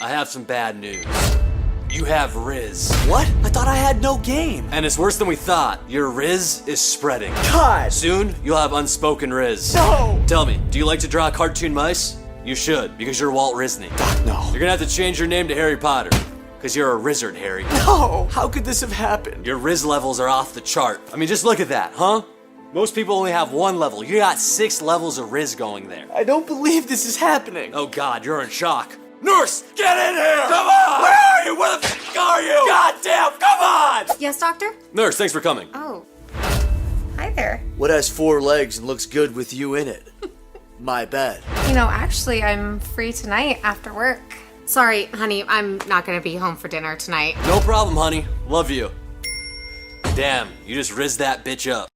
I have some bad news. You have Riz. What? I thought I had no game. And it's worse than we thought. Your Riz is spreading. God! Soon, you'll have unspoken Riz. No! Tell me, do you like to draw cartoon mice? You should, because you're Walt Disney. Doc, no. You're gonna have to change your name to Harry Potter, because you're a Rizzard, Harry. No! How could this have happened? Your Riz levels are off the chart. I mean, just look at that, huh? Most people only have 1 level. You got 6 levels of Riz going there. I don't believe this is happening. Oh God, you're in shock. Nurse, get in here! Come on! Where are you? Where the f*** are you? God damn, come on! Yes, doctor? Nurse, thanks for coming. Oh. Hi there. What has 4 legs and looks good with you in it? My bed. You know, actually, I'm free tonight after work. Sorry, honey, I'm not gonna be home for dinner tonight. No problem, honey. Love you. Damn, you just rizzed that bitch up.